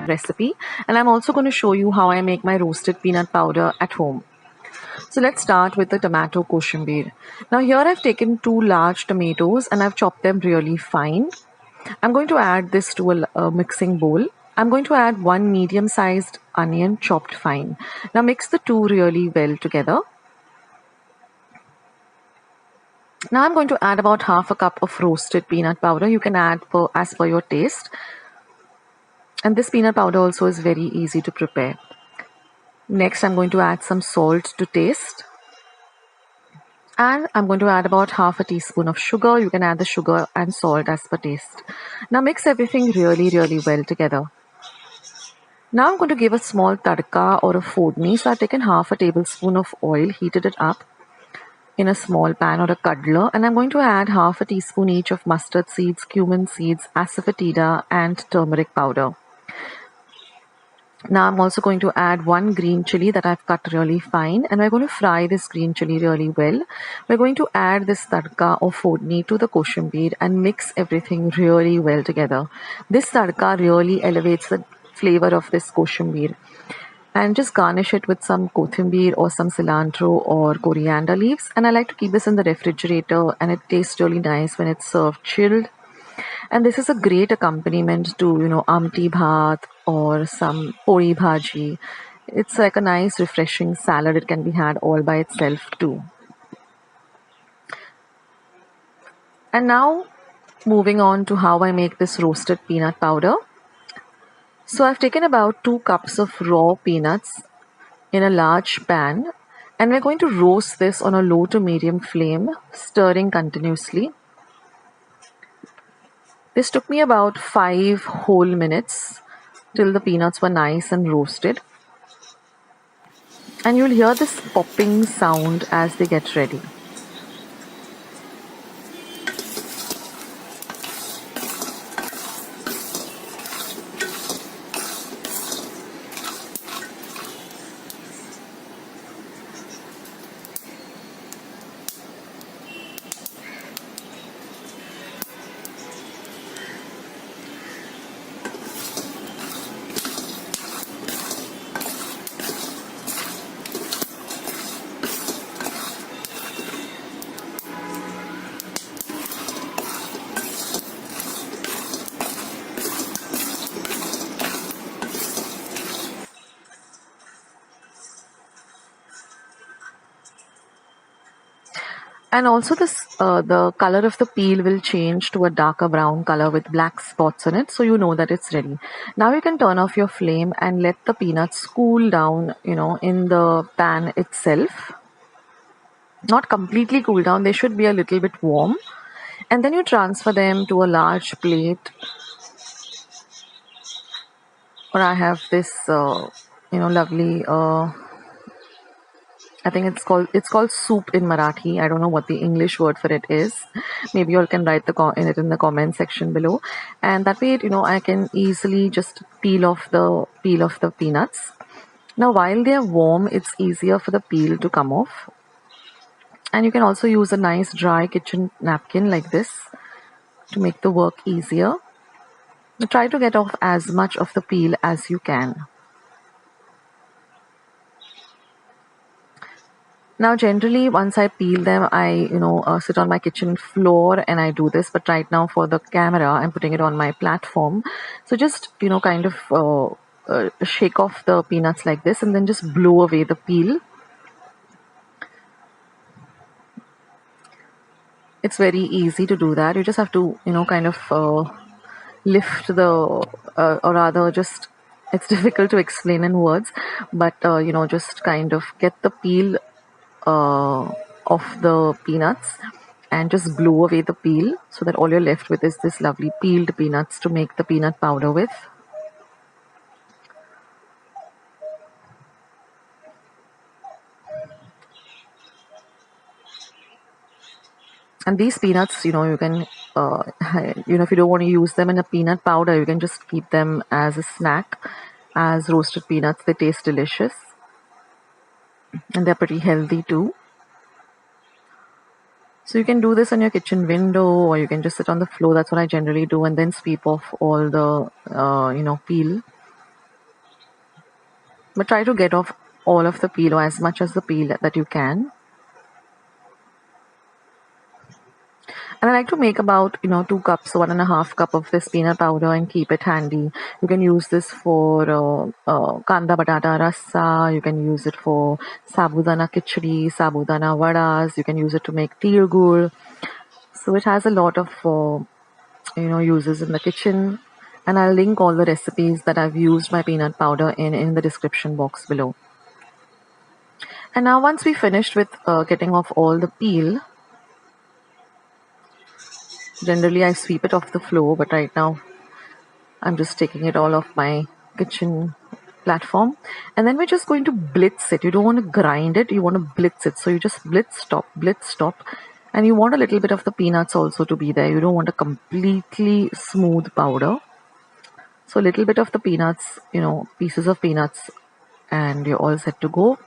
Recipe, and I'm also going to show you how I make my roasted peanut powder at home. So let's start with the tomato koshimbir. Now here I've taken 2 large tomatoes and I've chopped them really fine. I'm going to add this to a mixing bowl. I'm going to add 1 medium-sized onion chopped fine. Now mix the two really well together. Now I'm going to add about half a cup of roasted peanut powder. You can add as per your taste. And this peanut powder also is very easy to prepare. Next, I'm going to add some salt to taste. And I'm going to add about half a teaspoon of sugar. You can add the sugar and salt as per taste. Now mix everything really, really well together. Now I'm going to give a small tadka or a fodni. So I've taken half a tablespoon of oil, heated it up in a small pan or a cuddler, and I'm going to add half a teaspoon each of mustard seeds, cumin seeds, asafoetida, and turmeric powder. Now I'm also going to add 1 green chili that I've cut really fine, and we're going to fry this green chili really well. We're going to add this tadka or fodni to the koshimbir and mix everything really well together. This tadka really elevates the flavor of this koshimbir. And just garnish it with some koshimbir or some cilantro or coriander leaves. And I like to keep this in the refrigerator, and it tastes really nice when it's served chilled. And this is a great accompaniment to, amti bhat or some pori bhaji. It's like a nice refreshing salad. It can be had all by itself too. And now moving on to how I make this roasted peanut powder. So I've taken about 2 cups of raw peanuts in a large pan, and we're going to roast this on a low to medium flame, stirring continuously. This took me about 5 whole minutes till the peanuts were nice and roasted. And you'll hear this popping sound as they get ready. And also the color of the peel will change to a darker brown color with black spots on it, so you know that it's ready. Now you can turn off your flame and let the peanuts cool down, in the pan itself. Not completely cool down, they should be a little bit warm. And then you transfer them to a large plate. Or I have this, lovely... I think it's called soup in Marathi. I don't know what the English word for it is. Maybe you all can write it in the comment section below. And that way, I can easily just peel off the peanuts. Now, while they are warm, it's easier for the peel to come off. And you can also use a nice dry kitchen napkin like this to make the work easier. Now, try to get off as much of the peel as you can. Now, generally, once I peel them, I, sit on my kitchen floor and I do this. But right now, for the camera, I'm putting it on my platform. So just, kind of shake off the peanuts like this and then just blow away the peel. It's very easy to do that. You just have to, kind of lift the, or rather just, it's difficult to explain in words. But, just kind of get the peel of the peanuts and just blow away the peel so that all you're left with is this lovely peeled peanuts to make the peanut powder with. And these peanuts, you can if you don't want to use them in a peanut powder, you can just keep them as a snack, as roasted peanuts. They taste delicious and they're pretty healthy too. So you can do this on your kitchen window, or you can just sit on the floor. That's what I generally do, and then sweep off all the peel. But try to get off all of the peel, or as much as the peel that you can. And I like to make about 2 cups, 1.5 cup of this peanut powder, and keep it handy. You can use this for kanda batata rasa. You can use it for sabudana khichdi, sabudana vadas. You can use it to make tir gur. So it has a lot of uses in the kitchen. And I'll link all the recipes that I've used my peanut powder in the description box below. And now once we finished with getting off all the peel, generally I sweep it off the floor, but right now I'm just taking it all off my kitchen platform. And then we're just going to blitz it. You don't want to grind it, you want to blitz it. So you just blitz, stop. And you want a little bit of the peanuts also to be there. You don't want a completely smooth powder. So a little bit of the peanuts, pieces of peanuts, and you're all set to go.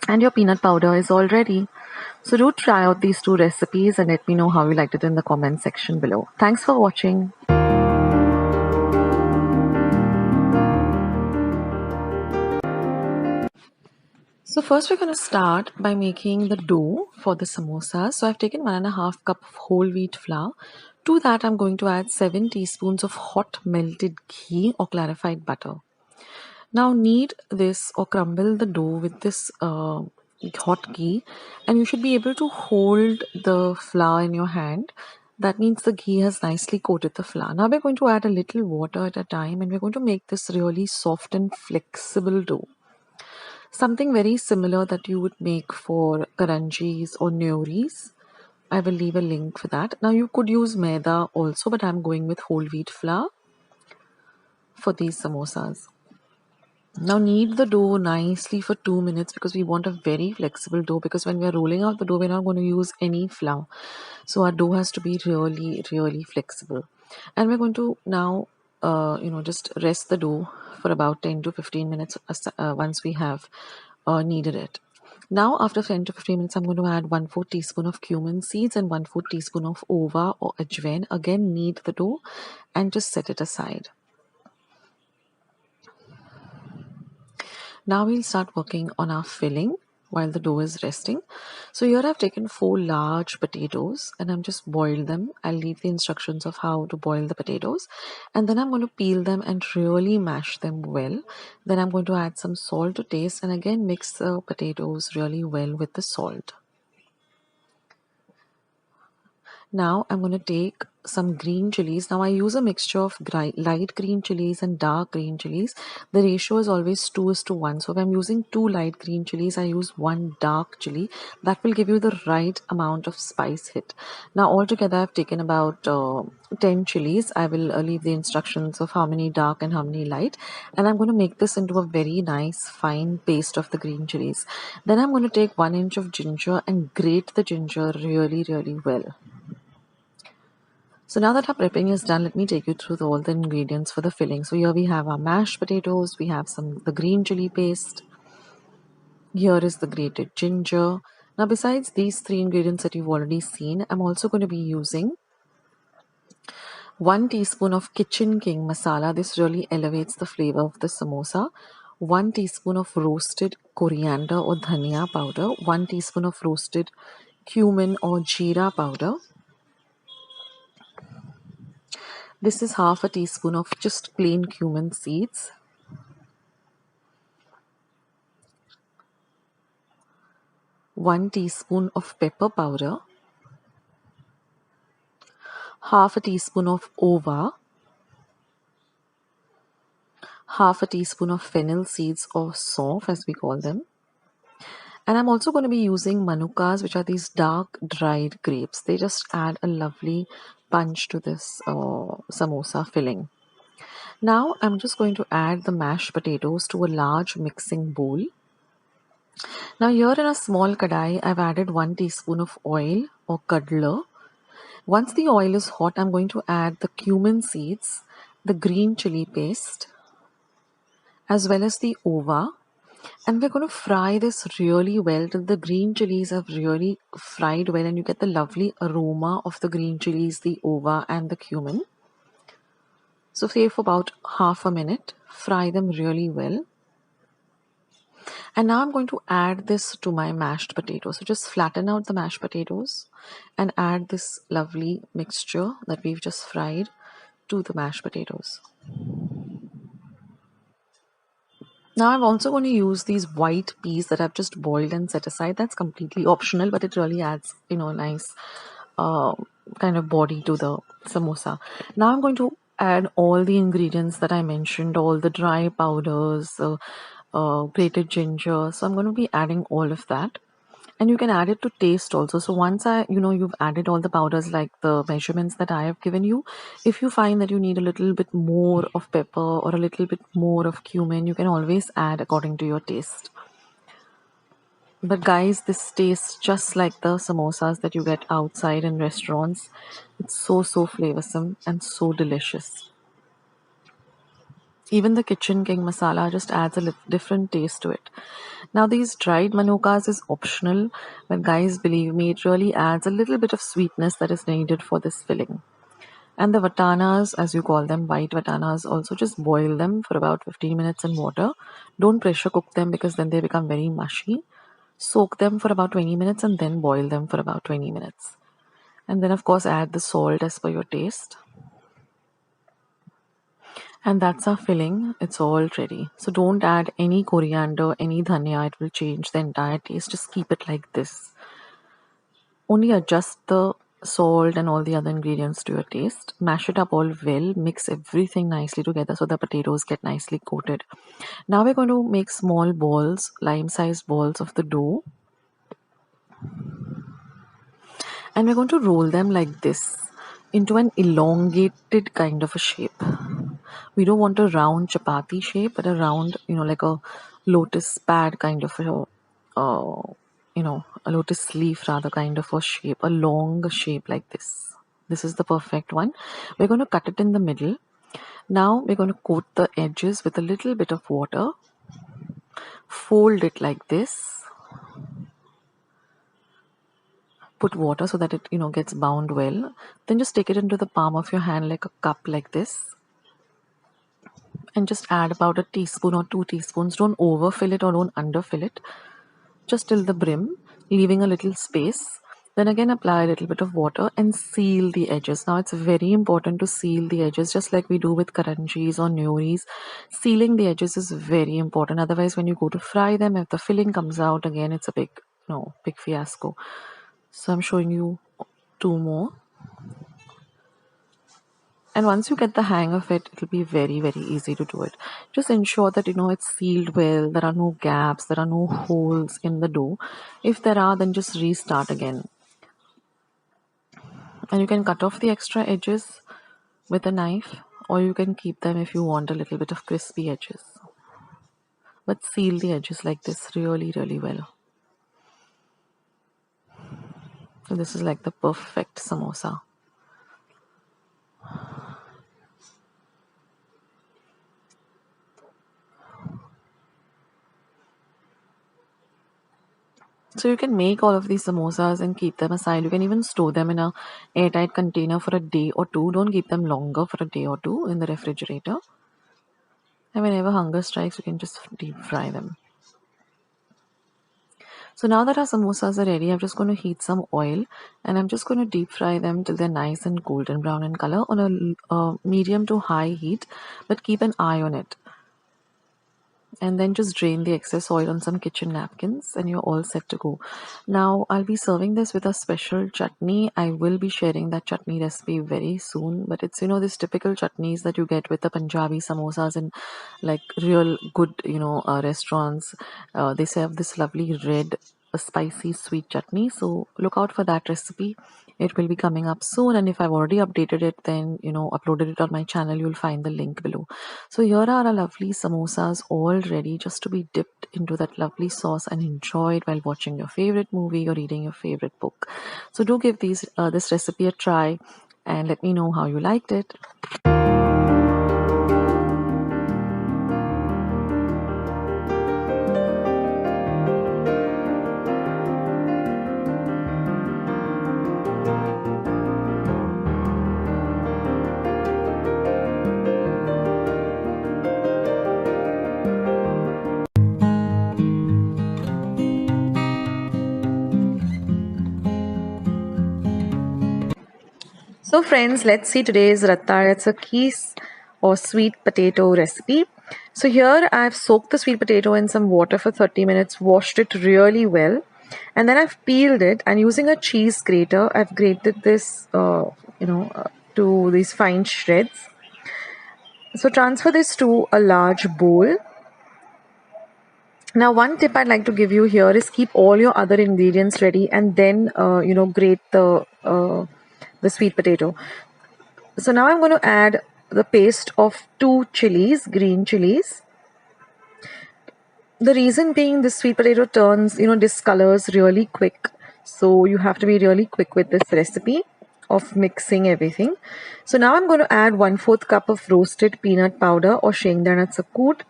And your peanut powder is all ready. So do try out these 2 recipes and let me know how you liked it in the comment section below. Thanks for watching. So first we're going to start by making the dough for the samosas. So I've taken 1.5 cup of whole wheat flour. To that I'm going to add 7 teaspoons of hot melted ghee or clarified butter. Now knead this or crumble the dough with this hot ghee, and you should be able to hold the flour in your hand. That means the ghee has nicely coated the flour. Now we're going to add a little water at a time, and we're going to make this really soft and flexible dough. Something very similar that you would make for karanjis or nyoris. I will leave a link for that. Now you could use maida also, but I'm going with whole wheat flour for these samosas. Now knead the dough nicely for 2 minutes because we want a very flexible dough, because when we're rolling out the dough, we're not going to use any flour. So our dough has to be really, really flexible. And we're going to now, just rest the dough for about 10 to 15 minutes once we have kneaded it. Now after 10 to 15 minutes, I'm going to add 1/4 teaspoon of cumin seeds and 1/4 teaspoon of ova or ajwain. Again, knead the dough and just set it aside. Now we'll start working on our filling while the dough is resting. So here I've taken 4 large potatoes and I'm just boiled them. I'll leave the instructions of how to boil the potatoes, and then I'm going to peel them and really mash them well. Then I'm going to add some salt to taste, and again mix the potatoes really well with the salt. Now I'm going to take some green chilies. Now I use a mixture of light green chilies and dark green chilies. The ratio is always 2:1. So if I'm using 2 light green chilies, I use 1 dark chili. That will give you the right amount of spice hit. Now altogether I've taken about 10 chilies. I will leave the instructions of how many dark and how many light. And I'm going to make this into a very nice fine paste of the green chilies. Then I'm going to take 1 inch of ginger and grate the ginger really, really well. So now that our prepping is done, let me take you through all the ingredients for the filling. So here we have our mashed potatoes, we have the green chili paste. Here is the grated ginger. Now besides these 3 ingredients that you've already seen, I'm also going to be using 1 teaspoon of Kitchen King masala. This really elevates the flavor of the samosa. 1 teaspoon of roasted coriander or dhania powder. 1 teaspoon of roasted cumin or jeera powder. This is half a teaspoon of just plain cumin seeds. 1 teaspoon of pepper powder. Half a teaspoon of ova. Half a teaspoon of fennel seeds or sauf as we call them. And I'm also going to be using manukas, which are these dark dried grapes. They just add a lovely punch to this samosa filling. Now I'm just going to add the mashed potatoes to a large mixing bowl. Now here in a small kadai, I've added 1 teaspoon of oil or kadla. Once the oil is hot, I'm going to add the cumin seeds, the green chili paste, as well as the ova. And we're going to fry this really well till the green chilies have really fried well and you get the lovely aroma of the green chilies, the ova and the cumin. So say for about half a minute, fry them really well. And now I'm going to add this to my mashed potatoes. So just flatten out the mashed potatoes and add this lovely mixture that we've just fried to the mashed potatoes. Now I'm also going to use these white peas that I've just boiled and set aside. That's completely optional, but it really adds, nice uh, kind of body to the samosa. Now I'm going to add all the ingredients that I mentioned, all the dry powders, grated ginger. So I'm going to be adding all of that. And you can add it to taste also. So once you've added all the powders like the measurements that I have given you, if you find that you need a little bit more of pepper or a little bit more of cumin, you can always add according to your taste. But guys, this tastes just like the samosas that you get outside in restaurants. It's so flavorsome and so delicious. Even the Kitchen King masala just adds a different taste to it. Now these dried manukas is optional, but guys, believe me, it really adds a little bit of sweetness that is needed for this filling. And the vatanas, as you call them, white vatanas, also just boil them for about 15 minutes in water. Don't pressure cook them because then they become very mushy. Soak them for about 20 minutes and then boil them for about 20 minutes. And then of course add the salt as per your taste. And that's our filling. It's all ready. So don't add any coriander, any dhania. It will change the entire taste. Just keep it like this. Only adjust the salt and all the other ingredients to your taste. Mash it up all well. Mix everything nicely together so the potatoes get nicely coated. Now we're going to make small balls, lime-sized balls of the dough. And we're going to roll them like this into an elongated kind of a shape. We don't want a round chapati shape, but a round, like a lotus pad kind of a lotus leaf rather kind of a shape, a long shape like this. This is the perfect one. We're going to cut it in the middle. Now we're going to coat the edges with a little bit of water. Fold it like this. Put water so that it gets bound well. Then just take it into the palm of your hand like a cup like this. And just add about a teaspoon or 2 teaspoons. Don't overfill it or don't underfill it. Just till the brim, leaving a little space. Then again apply a little bit of water and seal the edges. Now it's very important to seal the edges just like we do with karanjis or nyoris. Sealing the edges is very important. Otherwise when you go to fry them, if the filling comes out again, it's a big fiasco. So I'm showing you 2 more. And once you get the hang of it, it'll be very easy to do it. Just ensure that it's sealed well, there are no gaps, there are no holes in the dough. If there are, then just restart again. And you can cut off the extra edges with a knife, or you can keep them if you want a little bit of crispy edges. But seal the edges like this really well. So this is like the perfect samosa. So you can make all of these samosas and keep them aside. You can even store them in a airtight container for a day or two. Don't keep them longer for a day or two in the refrigerator. And whenever hunger strikes, you can just deep fry them. So now that our samosas are ready, I'm just going to heat some oil and I'm just going to deep fry them till they're nice and golden brown in color on a medium to high heat, but keep an eye on it. And then just drain the excess oil on some kitchen napkins and you're all set to go. Now I'll be serving this with a special chutney. I will be sharing that chutney recipe very soon, but it's this typical chutneys that you get with the Punjabi samosas in like real good restaurants. They serve this lovely red spicy sweet chutney, so look out for that recipe. It will be coming up soon, and if I've already updated it, then uploaded it on my channel, you'll find the link below. So here are our lovely samosas all ready just to be dipped into that lovely sauce and enjoyed while watching your favorite movie or reading your favorite book. So do give this recipe a try and let me know how you liked it. So friends, let's see today's ratalyache khees or sweet potato recipe. So here I've soaked the sweet potato in some water for 30 minutes, washed it really well, and then I've peeled it, and using a cheese grater, I've grated this, to these fine shreds. So transfer this to a large bowl. Now, one tip I'd like to give you here is keep all your other ingredients ready and then, grate the sweet potato. So now I'm going to add the paste of 2 chilies, green chilies. The reason being this sweet potato turns, discolors really quick. So you have to be really quick with this recipe of mixing everything. So now I'm going to add 1/4 cup of roasted peanut powder or shengdana sakut.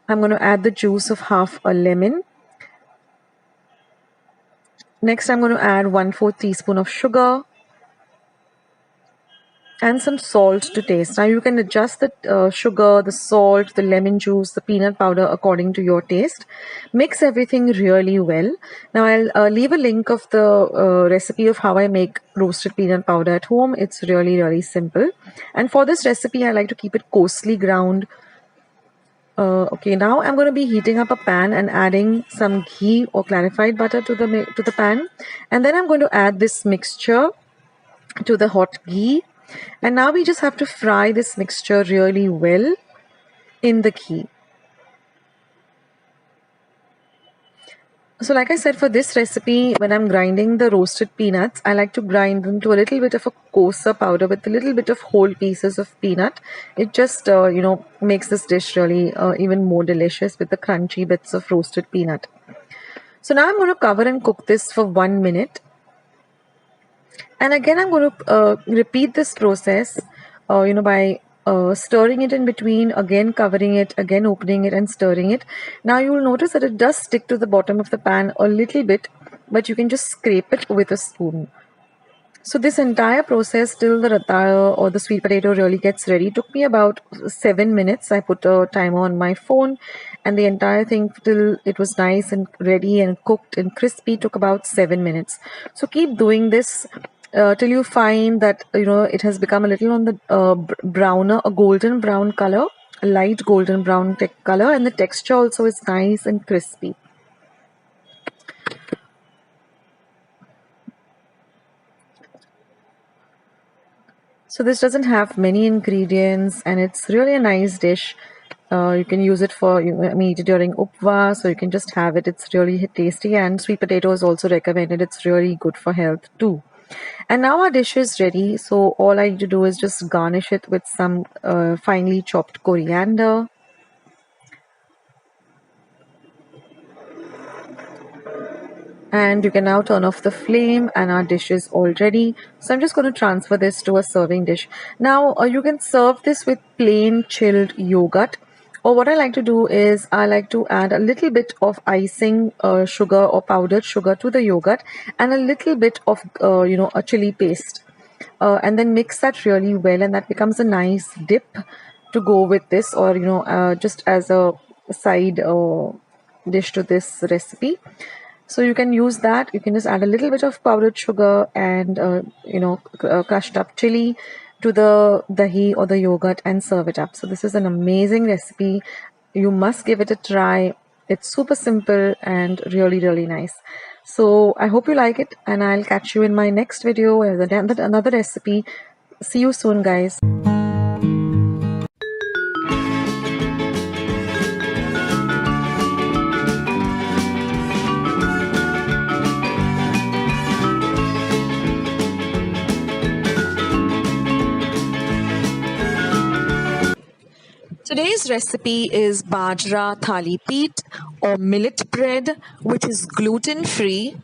I'm going to add the juice of half a lemon. Next, I'm going to add 1/4 teaspoon of sugar and some salt to taste. Now you can adjust the sugar, the salt, the lemon juice, the peanut powder according to your taste. Mix everything really well. Now I'll leave a link of the recipe of how I make roasted peanut powder at home. It's really, really simple. And for this recipe, I like to keep it coarsely ground. Okay, now I'm going to be heating up a pan and adding some ghee or clarified butter to the pan. And then I'm going to add this mixture to the hot ghee. And now we just have to fry this mixture really well in the ghee. So like I said, for this recipe, when I'm grinding the roasted peanuts, I like to grind them to a little bit of a coarser powder with a little bit of whole pieces of peanut. It just, makes this dish really even more delicious with the crunchy bits of roasted peanut. So now I'm going to cover and cook this for 1 minute. And again, I'm going to repeat this process, by stirring it in between, again covering it, again opening it and stirring it. Now you will notice that it does stick to the bottom of the pan a little bit, but you can just scrape it with a spoon. So this entire process till the rataya or the sweet potato really gets ready took me about 7 minutes. I put a timer on my phone, and the entire thing till it was nice and ready and cooked and crispy took about 7 minutes. So keep doing this till you find that it has become a little on the browner, a golden brown color, a light golden brown color, and the texture also is nice and crispy. So this doesn't have many ingredients, and it's really a nice dish. You can use it for eat it during upvas, so you can just have it. It's really tasty, and sweet potato is also recommended. It's really good for health too. And now our dish is ready. So all I need to do is just garnish it with some finely chopped coriander. And you can now turn off the flame, and our dish is all ready. So I'm just going to transfer this to a serving dish. Now you can serve this with plain chilled yogurt. Or what I like to do is I like to add a little bit of icing sugar or powdered sugar to the yogurt, and a little bit of a chili paste, and then mix that really well, and that becomes a nice dip to go with this, or just as a side dish to this recipe. So you can use that. You can just add a little bit of powdered sugar and crushed up chili to the dahi or the yogurt and serve it up. So this is an amazing recipe. You must give it a try. It's super simple and really, really nice. So I hope you like it, and I'll catch you in my next video with another recipe. See you soon, guys. Today's recipe is Bajra thalipeeth or millet bread, which is gluten-free.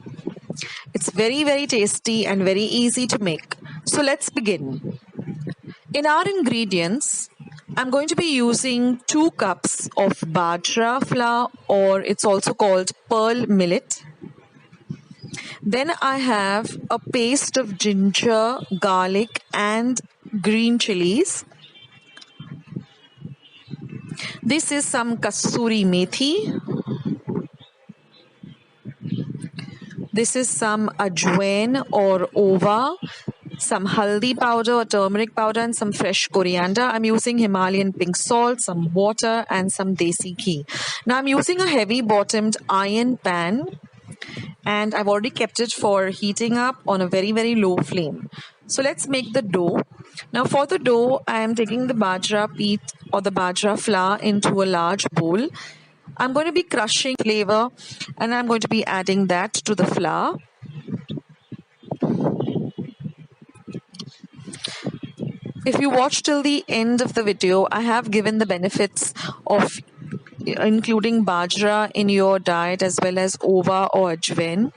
It's very tasty and very easy to make. So let's begin. In our ingredients, I'm going to be using 2 cups of Bajra flour, or it's also called pearl millet. Then I have a paste of ginger, garlic and green chilies. This is some kasuri methi. This is some ajwain or ova, some haldi powder or turmeric powder and some fresh coriander. I'm using Himalayan pink salt, some water and some desi ghee. Now I'm using a heavy bottomed iron pan and I've already kept it for heating up on a very low flame. So let's make the dough. Now for the dough, I am taking the Bajra peeth or the Bajra flour into a large bowl. I'm going to be crushing flavor and I'm going to be adding that to the flour. If you watch till the end of the video, I have given the benefits of including bajra in your diet as well as ova or ajwain.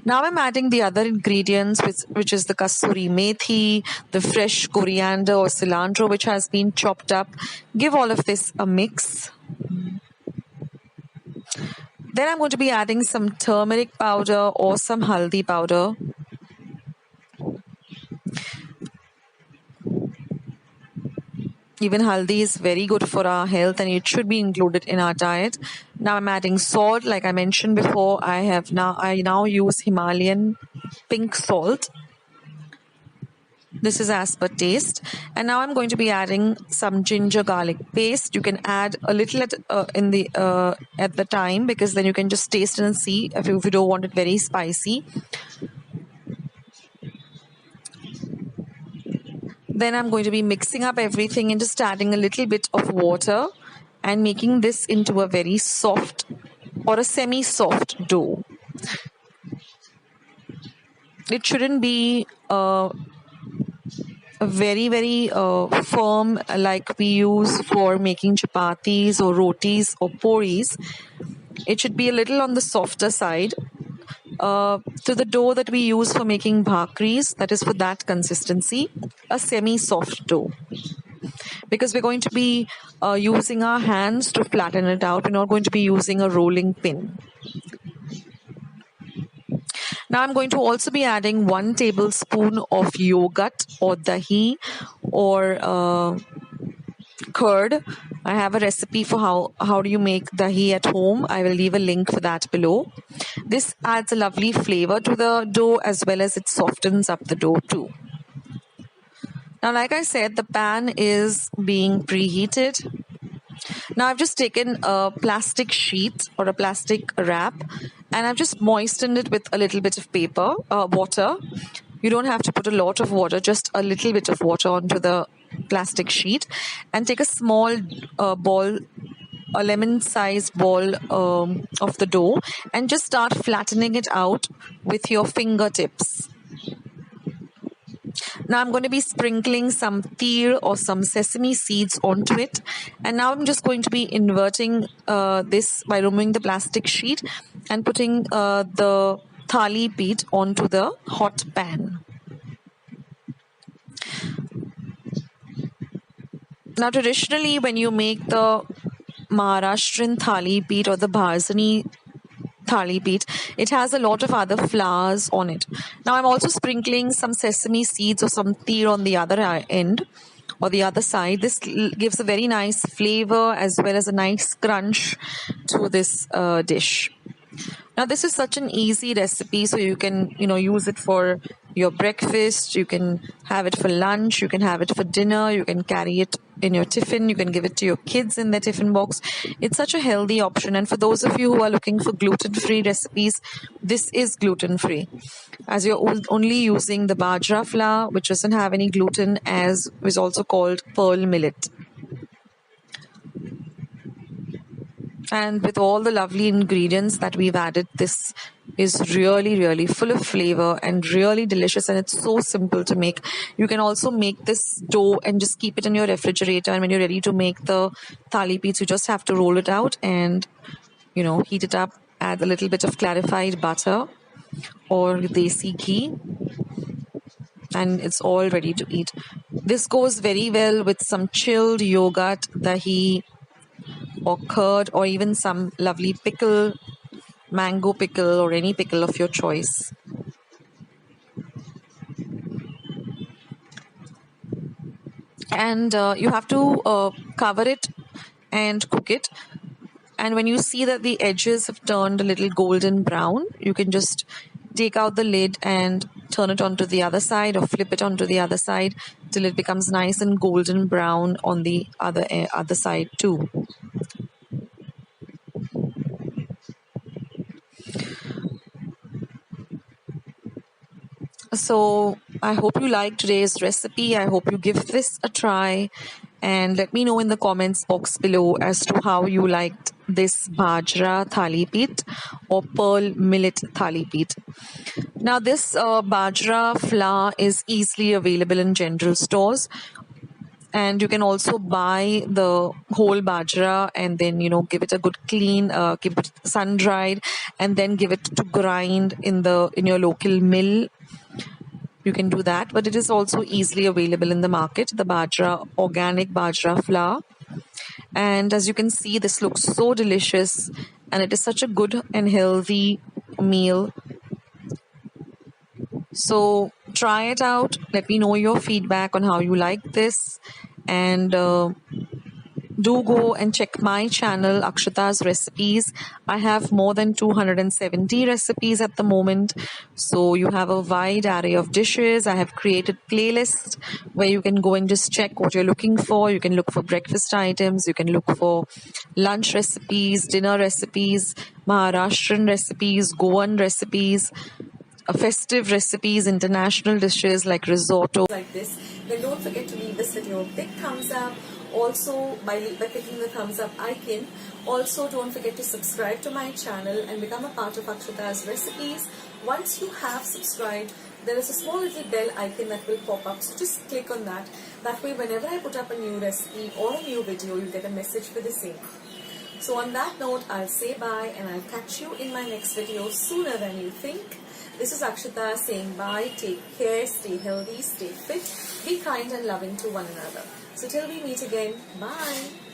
Now I'm adding the other ingredients, which is the kasuri methi, the fresh coriander or cilantro which has been chopped up. Give all of this a mix. Then I'm going to be adding some turmeric powder or some haldi powder. Even haldi is very good for our health and it should be included in our diet. Now I'm adding salt. Like I mentioned before, I now use Himalayan pink salt. This is as per taste. And now I'm going to be adding some ginger garlic paste. You can add a little at the time, because then you can just taste and see if you don't want it very spicy. Then I'm going to be mixing up everything and just adding a little bit of water and making this into a very soft or a semi-soft dough. It shouldn't be very firm like we use for making chapatis or rotis or puris. It should be a little on the softer side. To the dough that we use for making bhakris, that is for that consistency, a semi-soft dough. Because we're going to be using our hands to flatten it out. We're not going to be using a rolling pin. Now I'm going to also be adding 1 tablespoon of yogurt or dahi or curd. I have a recipe for how do you make dahi at home. I will leave a link for that below. This adds a lovely flavor to the dough as well as it softens up the dough too. Now, like I said, the pan is being preheated. Now I've just taken a plastic sheet or a plastic wrap and I've just moistened it with a little bit of water. You don't have to put a lot of water, just a little bit of water onto the plastic sheet, and take a small ball, a lemon-sized ball of the dough, and just start flattening it out with your fingertips. Now I'm going to be sprinkling some tir or some sesame seeds onto it, and now I'm just going to be inverting this by removing the plastic sheet and putting the thalipeeth onto the hot pan. Now traditionally, when you make the Maharashtrian thalipeeth or the Bharsani thalipeeth, it has a lot of other flours on it. Now I'm also sprinkling some sesame seeds or some tir on the other end or the other side. This gives a very nice flavor as well as a nice crunch to this dish. Now this is such an easy recipe, so you can use it for your breakfast, you can have it for lunch, you can have it for dinner, you can carry it in your tiffin, you can give it to your kids in their tiffin box. It's such a healthy option, and for those of you who are looking for gluten-free recipes, this is gluten-free, as you're only using the bajra flour, which doesn't have any gluten, as is also called pearl millet. And with all the lovely ingredients that we've added, this is really, really full of flavor and really delicious, and it's so simple to make. You can also make this dough and just keep it in your refrigerator, and when you're ready to make the thalipeeth, you just have to roll it out and heat it up, add a little bit of clarified butter or desi ghee, and it's all ready to eat. This goes very well with some chilled yogurt, dahi, or curd, or even some lovely pickle, mango pickle, or any pickle of your choice. And you have to cover it and cook it. And when you see that the edges have turned a little golden brown, you can just take out the lid and turn it onto the other side, or flip it onto the other side till it becomes nice and golden brown on the other side too. So I hope you like today's recipe. I hope you give this a try, and let me know in the comments box below as to how you liked this Bajra thalipeeth or pearl millet thalipeeth. Now this Bajra flour is easily available in general stores, and you can also buy the whole bajra and then give it a good clean, keep it sun dried, and then give it to grind in your local mill. You can do that, but it is also easily available in the market, the Bajra, organic Bajra flour. And as you can see, this looks so delicious, and it is such a good and healthy meal. So try it out. Let me know your feedback on how you like this, and do go and check my channel, Akshata's Recipes. I have more than 270 recipes at the moment. So you have a wide array of dishes. I have created playlists where you can go and just check what you're looking for. You can look for breakfast items. You can look for lunch recipes, dinner recipes, Maharashtrian recipes, Goan recipes, festive recipes, international dishes like risotto. Like this, then don't forget to leave this video a big thumbs up. Also, by clicking the thumbs up icon, also don't forget to subscribe to my channel and become a part of Akshata's Recipes. Once you have subscribed, there is a small little bell icon that will pop up, so just click on that. That way, whenever I put up a new recipe or a new video, you get a message for the same. So on that note, I'll say bye, and I'll catch you in my next video sooner than you think. This is Akshata saying bye, take care, stay healthy, stay fit, be kind and loving to one another. So till we meet again, bye.